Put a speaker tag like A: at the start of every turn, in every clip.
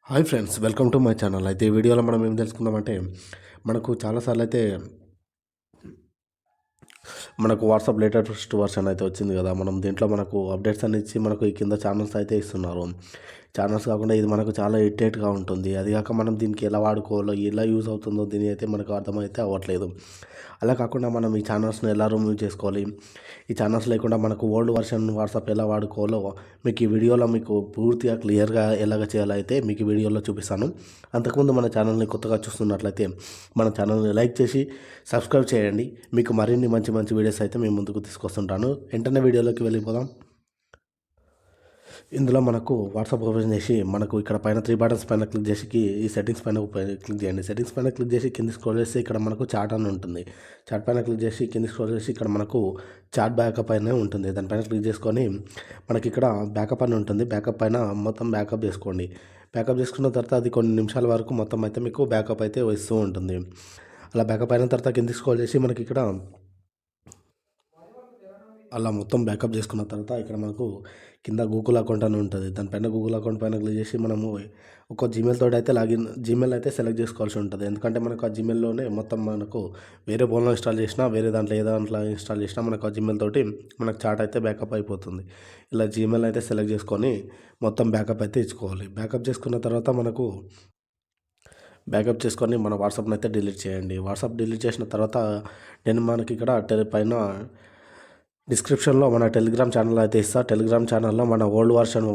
A: Hi friends, welcome to my channel. అయితే ఈ వీడియోలో మనం ఏం తెలుసుకుందామంటే మనకు చాలాసార్లు అయితే మనకు వాట్సాప్ లేటెస్ట్ వర్షన్ అయితే వచ్చింది కదా. మనం దీంట్లో మనకు అప్డేట్స్ అన్ని ఇచ్చి మనకు ఈ కింద ఛానల్స్ అయితే ఇస్తున్నారు. ఛానల్స్ కాకుండా ఇది మనకు చాలా ఇరిటేట్గా ఉంటుంది. అది కాక మనం దీనికి ఎలా వాడుకోవాలో ఎలా యూజ్ అవుతుందో దీని అయితే మనకు అర్థమైతే అవ్వట్లేదు. అలా కాకుండా మనం ఈ ఛానల్స్ని ఎలా రిమూవ్ చేసుకోవాలి, ఈ ఛానల్స్ లేకుండా మనకు ఓల్డ్ వర్షన్ వాట్సాప్ ఎలా వాడుకోవాలో మీకు ఈ వీడియోలో మీకు పూర్తిగా క్లియర్గా ఎలాగ చేయాలో అయితే మీకు ఈ వీడియోలో చూపిస్తాను. అంతకుముందు మన ఛానల్ని కొత్తగా చూస్తున్నట్లయితే మన ఛానల్ని లైక్ చేసి సబ్స్క్రైబ్ చేయండి. మీకు మరిన్ని మంచి మంచి వీడియోస్ అయితే మేము ముందుకు తీసుకొస్తుంటాను. వెంటనే వీడియోలోకి వెళ్ళిపోదాం. ఇందులో మనకు వాట్సాప్ ఓపెన్ చేసి మనకు ఇక్కడ పైన 3 బటన్స్ పైన క్లిక్ చేసి ఈ సెట్టింగ్స్ పైన క్లిక్ చేయండి. సెట్టింగ్స్ పైన క్లిక్ చేసి కింద స్క్రోల్ చేస్తే ఇక్కడ మనకు చాట్ అని ఉంటుంది. చాట్ పైన క్లిక్ చేసి కింద స్క్రోల్ చేసి ఇక్కడ మనకు చాట్ బ్యాకప్ అయినా ఉంటుంది. దానిపైన క్లిక్ చేసుకొని మనకి ఇక్కడ బ్యాకప్ అని ఉంటుంది. బ్యాకప్ పైన మొత్తం బ్యాకప్ చేసుకోండి. బ్యాకప్ చేసుకున్న తర్వాత అది కొన్ని నిమిషాల వరకు మొత్తం అయితే మీకు బ్యాకప్ అయితే వస్తూ ఉంటుంది. అలా బ్యాకప్ అయిన తర్వాత కింద స్క్రోల్ చేసి మనకి ఇక్కడ అలా మొత్తం బ్యాకప్ చేసుకున్న తర్వాత ఇక్కడ మనకు కింద గూగుల్ అకౌంట్ అని ఉంటుంది. దానిపైన గూగుల్ అకౌంట్ పైన క్లిక్ చేసి మనము ఒక జీమెయిల్ తోటి అయితే జీమెయిల్ అయితే సెలెక్ట్ చేసుకోవాల్సి ఉంటుంది. ఎందుకంటే మనకు ఆ జీమెయిల్లోనే మొత్తం మనకు వేరే ఫోన్లో ఇన్స్టాల్ చేసినా వేరే దాంట్లో ఏ దాంట్లో ఇన్స్టాల్ చేసినా మనకు ఆ జీమెయిల్ తోటి మనకు చాట్ అయితే బ్యాకప్ అయిపోతుంది. ఇలా జీమెయిల్ అయితే సెలెక్ట్ చేసుకొని మొత్తం బ్యాకప్ అయితే ఇచ్చుకోవాలి. బ్యాకప్ చేసుకున్న తర్వాత బ్యాకప్ చేసుకొని మన వాట్సాప్ని అయితే డిలీట్ చేయండి. వాట్సాప్ డిలీట్ చేసిన తర్వాత నేను మనకి ఇక్కడ పైన డిస్క్రిప్షన్లో మన టెలిగ్రామ్ ఛానల్ అయితే ఇస్తా. టెలిగ్రామ్ ఛానల్లో మన ఓల్డ్ వర్షన్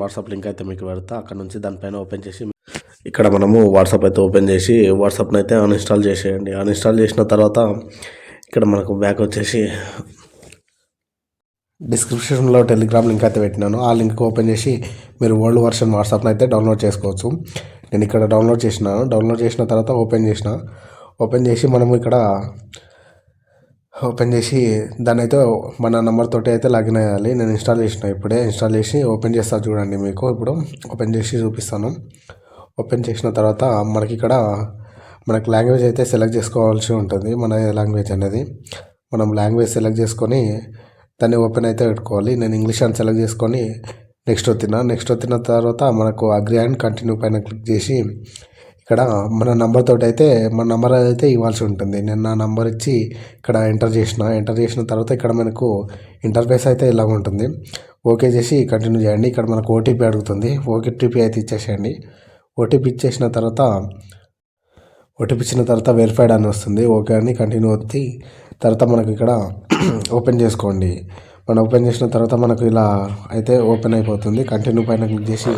A: వాట్సాప్ లింక్ అయితే మీకు పెడతా. అక్కడ నుంచి దానిపైన ఓపెన్ చేసి ఇక్కడ మనము వాట్సాప్ అయితే ఓపెన్ చేసి వాట్సాప్ని అయితే అన్ఇన్స్టాల్ చేసేయండి. అన్ఇన్స్టాల్ చేసిన తర్వాత ఇక్కడ మనకు బ్యాక్ వచ్చేసి డిస్క్రిప్షన్లో టెలిగ్రామ్ లింక్ అయితే పెట్టినాను. ఆ లింక్ ఓపెన్ చేసి మీరు ఓల్డ్ వర్షన్ వాట్సాప్ని అయితే డౌన్లోడ్ చేసుకోవచ్చు. నేను ఇక్కడ డౌన్లోడ్ చేసిన తర్వాత ఓపెన్ చేసి మనము ఇక్కడ ఓపెన్ చేసి దాన్ని అయితే మన నెంబర్ తోటి అయితే లాగిన్ అయ్యాలి. నేను ఇప్పుడే ఇన్స్టాల్ చేసి ఓపెన్ చేస్తాను చూడండి. మీకు ఇప్పుడు ఓపెన్ చేసి చూపిస్తాను. ఓపెన్ చేసిన తర్వాత మనకి లాంగ్వేజ్ అయితే సెలెక్ట్ చేసుకోవాల్సి ఉంటుంది. మన లాంగ్వేజ్ అనేది మనం లాంగ్వేజ్ సెలెక్ట్ చేసుకొని దాన్ని ఓపెన్ అయితే పెట్టుకోవాలి. నేను ఇంగ్లీష్ అని సెలెక్ట్ చేసుకొని నెక్స్ట్ వచ్చిన తర్వాత మనకు అగ్రీ అండ్ కంటిన్యూ పైన క్లిక్ చేసి ఇక్కడ మన నెంబర్ అయితే ఇవ్వాల్సి ఉంటుంది. నేను నా నెంబర్ ఇచ్చి ఇక్కడ ఎంటర్ చేసిన తర్వాత ఇక్కడ మనకు ఇంటర్ఫేస్ అయితే ఇలా ఉంటుంది. ఓకే చేసి కంటిన్యూ చేయండి. ఇక్కడ మనకు ఓటీపీ అడుగుతుంది. ఓటీపీ అయితే ఇచ్చేసేయండి. ఓటీపీ ఇచ్చిన తర్వాత వెరిఫైడ్ అని వస్తుంది. ఓకే అని కంటిన్యూ వచ్చి తర్వాత మనకి ఇక్కడ ఓపెన్ చేసుకోండి. మనం ఓపెన్ చేసిన తర్వాత మనకు ఇలా అయితే ఓపెన్ అయిపోతుంది. కంటిన్యూ పైన క్లిక్ చేసి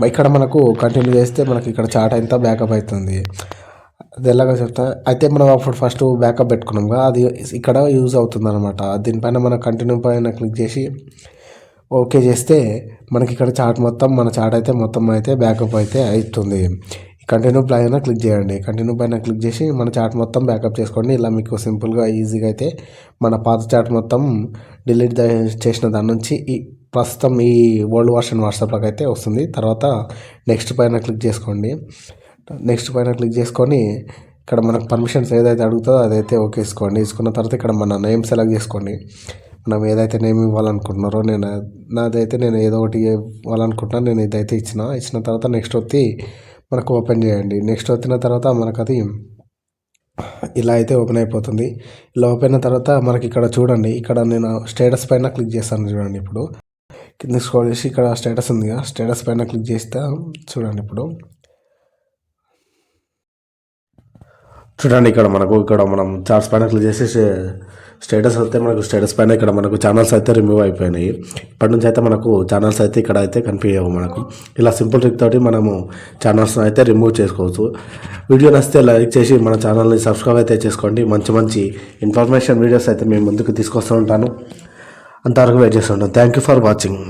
A: ఇక్కడ మనకు కంటిన్యూ చేస్తే మనకి ఇక్కడ చాట్ అంతా బ్యాకప్ అవుతుంది. అది ఎలాగో చెప్తా. అయితే మనం అప్పుడు ఫస్ట్ బ్యాకప్ పెట్టుకున్నాం కదా, అది ఇక్కడ యూజ్ అవుతుంది అనమాట. దీనిపైన మనం కంటిన్యూ పైన క్లిక్ చేసి ఓకే చేస్తే మనకి ఇక్కడ మన చాట్ అయితే మొత్తం అయితే బ్యాకప్ అయితే అవుతుంది. కంటిన్యూ పైన క్లిక్ చేయండి. కంటిన్యూ పైన క్లిక్ చేసి మన చాట్ మొత్తం బ్యాకప్ చేసుకోండి. ఇలా మీకు సింపుల్గా ఈజీగా అయితే మన పాత చాట్ మొత్తం డిలీట్ చేసిన దాని నుంచి ప్రస్తుతం ఈ ఓల్డ్ వర్షన్ వాట్సాప్లోకి అయితే వస్తుంది. తర్వాత నెక్స్ట్ పైన క్లిక్ చేసుకోండి. నెక్స్ట్ పైన క్లిక్ చేసుకొని ఇక్కడ మనకు పర్మిషన్స్ ఏదైతే అడుగుతుందో అదైతే ఓకే తీసుకున్న తర్వాత ఇక్కడ మన నేమ్ సెలెక్ట్ చేసుకోండి. మనం ఏదైతే నేమ్ ఇవ్వాలనుకుంటున్నారో నేను ఏదో ఒకటి ఇవ్వాలనుకుంటున్నాను. నేను ఇదైతే ఇచ్చిన తర్వాత నెక్స్ట్ వచ్చి మనకు ఓపెన్ చేయండి. నెక్స్ట్ వచ్చిన తర్వాత మనకు అది ఇలా అయితే ఓపెన్ అయిపోతుంది. ఇలా ఓపెన్ అయిన తర్వాత మనకి ఇక్కడ చూడండి, ఇక్కడ నేను స్టేటస్ పైన క్లిక్ చేస్తాను చూడండి. ఇప్పుడు కింద స్క్రోల్ చేసి ఇక్కడ స్టేటస్ ఉంది కదా, స్టేటస్ పైన క్లిక్ చేస్తే చూడండి. ఇప్పుడు చూడండి ఇక్కడ మనం చార్ట్స్ పైన క్లిక్ చేసి స్టేటస్ అయితే మనకు స్టేటస్ పైన ఇక్కడ మనకు ఛానల్స్ అయితే రిమూవ్ అయిపోయినాయి. ఇప్పటి నుంచి అయితే మనకు ఛానల్స్ అయితే ఇక్కడ అయితే కనిపించవు మనకు. ఇలా సింపుల్ ట్రిక్ తోటి మనము ఛానల్స్ని అయితే రిమూవ్ చేసుకోవచ్చు. వీడియో నచ్చితే లైక్ చేసి మన ఛానల్ని సబ్స్క్రైబ్ అయితే చేసుకోండి. మంచి ఇన్ఫర్మేషన్ వీడియోస్ అయితే మేము ముందుకు తీసుకొస్తూ ఉంటాను. అంతవరకు వెయిట్ చేస్తుంటాను. Thank you for watching.